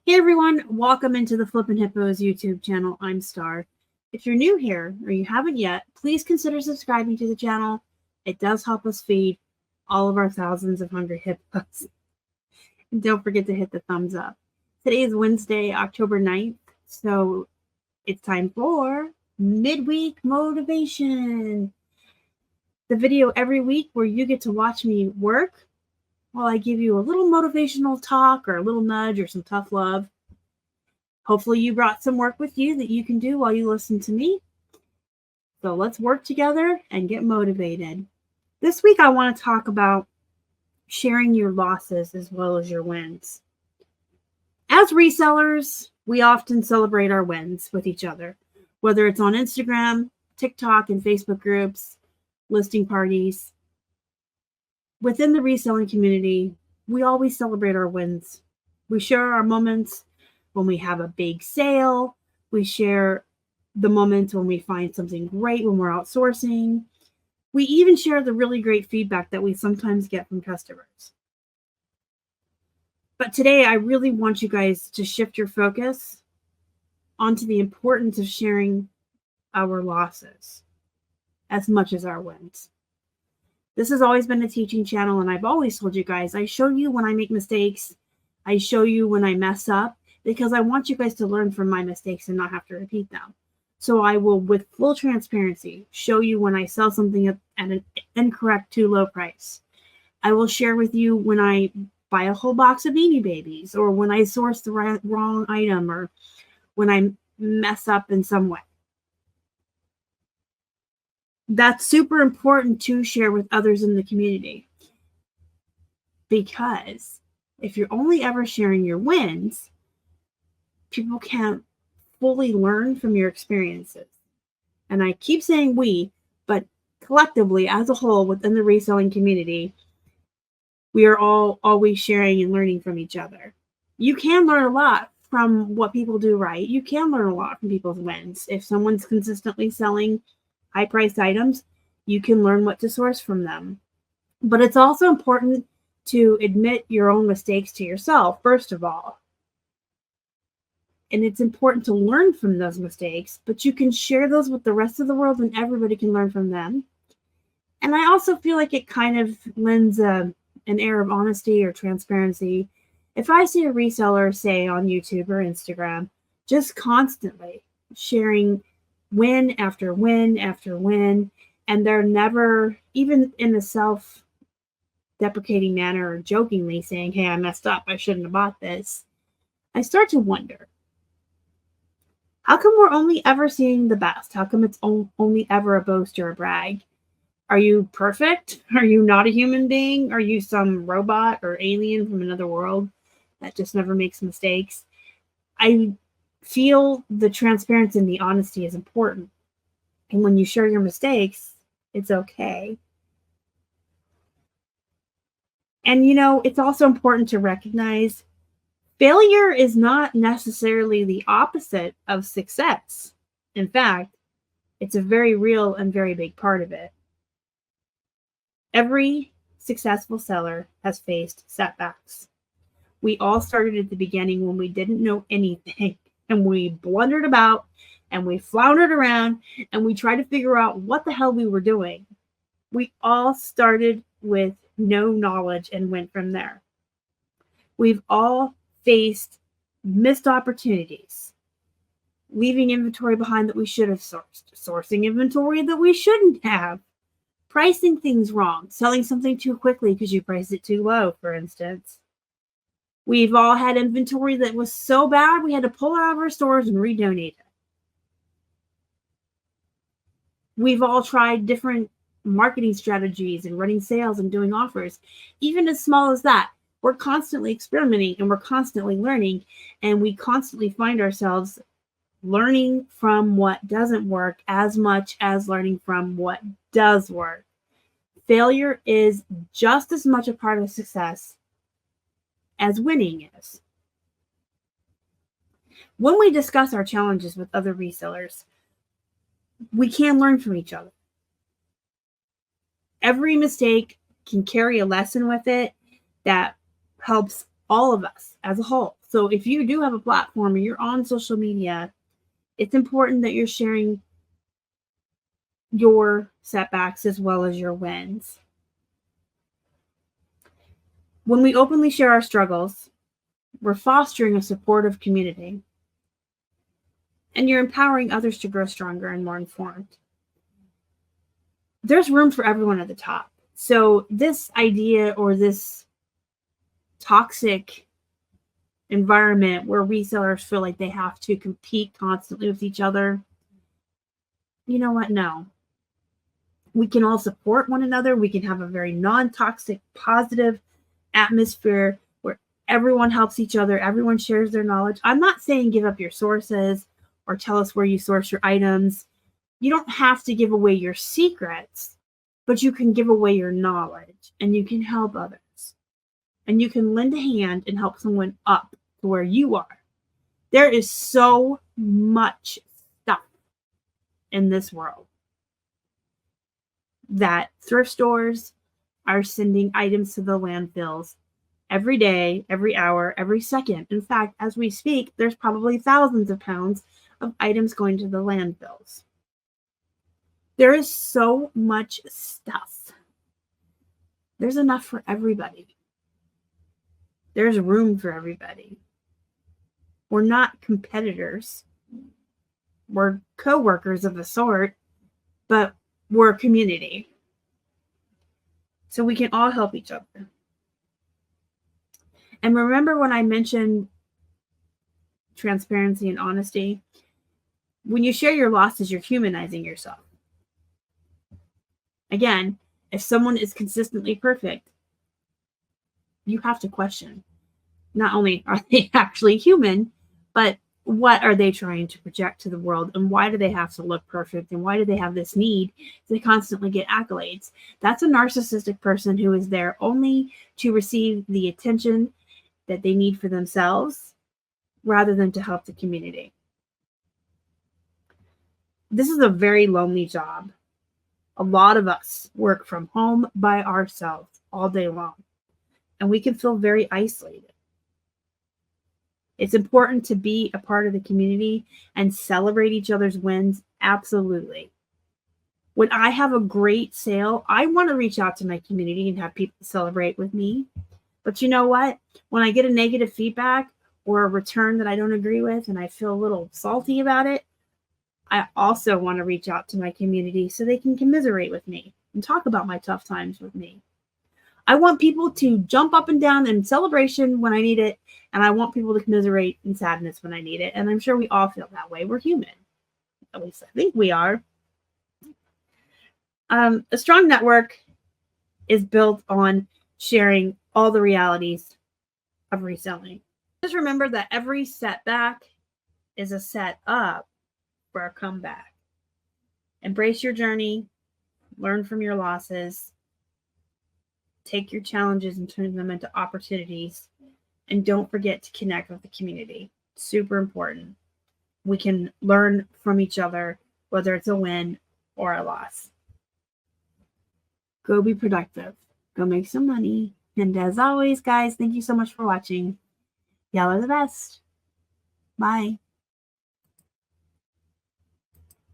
Hey everyone, welcome into the Flippin' Hippos YouTube channel. I'm Star. If you're new here or you haven't yet, please consider subscribing to the channel. It does help us feed all of our thousands of hungry hippos. And don't forget to hit the thumbs up. Today is Wednesday, October 9th, so it's time for Midweek Motivation. The video every week where you get to watch me work while I give you a little motivational talk or a little nudge or some tough love. Hopefully you brought some work with you that you can do while you listen to me. So let's work together and get motivated. This week I want to talk about sharing your losses as well as your wins. As resellers, we often celebrate our wins with each other, whether it's on Instagram, TikTok, and Facebook groups, listing parties. Within the reselling community, we always celebrate our wins. We share our moments when we have a big sale. We share the moments when we find something great when we're outsourcing. We even share the really great feedback that we sometimes get from customers. But today, I really want you guys to shift your focus onto the importance of sharing our losses as much as our wins. This has always been a teaching channel, and I've always told you guys, I show you when I make mistakes. I show you when I mess up, because I want you guys to learn from my mistakes and not have to repeat them. So I will, with full transparency, show you when I sell something at an incorrect too low price. I will share with you when I buy a whole box of Beanie Babies, or when I source the wrong item, or when I mess up in some way. That's super important to share with others in the community, because if you're only ever sharing your wins, people can't fully learn from your experiences. And I keep saying we, but collectively as a whole within the reselling community, we are all always sharing and learning from each other. You can learn a lot from what people do right. You can learn a lot from people's wins. If someone's consistently selling high-priced items, you can learn what to source from them. But it's also important to admit your own mistakes to yourself, first of all. And it's important to learn from those mistakes, but you can share those with the rest of the world and everybody can learn from them. And I also feel like it kind of lends an air of honesty or transparency. If I see a reseller, say on YouTube or Instagram, just constantly sharing win after win after win, and they're never, even in a self-deprecating manner or jokingly saying, hey, I messed up, I shouldn't have bought this, I start to wonder, how come we're only ever seeing the best? How come it's only ever a boast or a brag? Are you perfect? Are you not a human being? Are you some robot or alien from another world that just never makes mistakes? I feel the transparency and the honesty is important. And when you share your mistakes, it's okay. And, it's also important to recognize failure is not necessarily the opposite of success. In fact, it's a very real and very big part of it. Every successful seller has faced setbacks. We all started at the beginning when we didn't know anything, and we blundered about and we floundered around and we tried to figure out what the hell we were doing. We all started with no knowledge and went from there. We've all faced missed opportunities, leaving inventory behind that we should have sourced, sourcing inventory that we shouldn't have, pricing things wrong, selling something too quickly because you priced it too low, for instance. We've all had inventory that was so bad we had to pull it out of our stores and redonate it. We've all tried different marketing strategies and running sales and doing offers. Even as small as that, we're constantly experimenting and we're constantly learning, and we constantly find ourselves learning from what doesn't work as much as learning from what does work. Failure is just as much a part of success as winning is. When we discuss our challenges with other resellers, we can learn from each other. Every mistake can carry a lesson with it that helps all of us as a whole. So if you do have a platform or you're on social media, it's important that you're sharing your setbacks as well as your wins. When we openly share our struggles, we're fostering a supportive community, and you're empowering others to grow stronger and more informed. There's room for everyone at the top. So this idea or this toxic environment where resellers feel like they have to compete constantly with each other, you know what? No. We can all support one another. We can have a very non-toxic, positive atmosphere where everyone helps each other. Everyone shares their knowledge. I'm not saying give up your sources or tell us where you source your items. You don't have to give away your secrets, but you can give away your knowledge and you can help others. And you can lend a hand and help someone up to where you are. There is so much stuff in this world that thrift stores are sending items to the landfills every day, every hour, every second. In fact, as we speak, there's probably thousands of pounds of items going to the landfills. There is so much stuff. There's enough for everybody. There's room for everybody. We're not competitors. We're co-workers of a sort, but we're a community. So we can all help each other. And remember when I mentioned transparency and honesty? When you share your losses, you're humanizing yourself. Again, if someone is consistently perfect, you have to question. Not only are they actually human, but what are they trying to project to the world, and why do they have to look perfect, and why do they have this need to constantly get accolades? That's a narcissistic person who is there only to receive the attention that they need for themselves rather than to help the community. This is a very lonely job. A lot of us work from home by ourselves all day long, and we can feel very isolated. It's important to be a part of the community and celebrate each other's wins. Absolutely. When I have a great sale, I want to reach out to my community and have people celebrate with me. But you know what? When I get a negative feedback or a return that I don't agree with and I feel a little salty about it, I also want to reach out to my community so they can commiserate with me and talk about my tough times with me. I want people to jump up and down in celebration when I need it, and I want people to commiserate in sadness when I need it. And I'm sure we all feel that way. We're human. At least I think we are. A strong network is built on sharing all the realities of reselling. Just remember that every setback is a set up for a comeback. Embrace your journey, learn from your losses, take your challenges and turn them into opportunities, and don't forget to connect with the community. Super important. We can learn from each other, whether it's a win or a loss. Go be productive. Go make some money. And as always, guys, thank you so much for watching. Y'all are the best. Bye.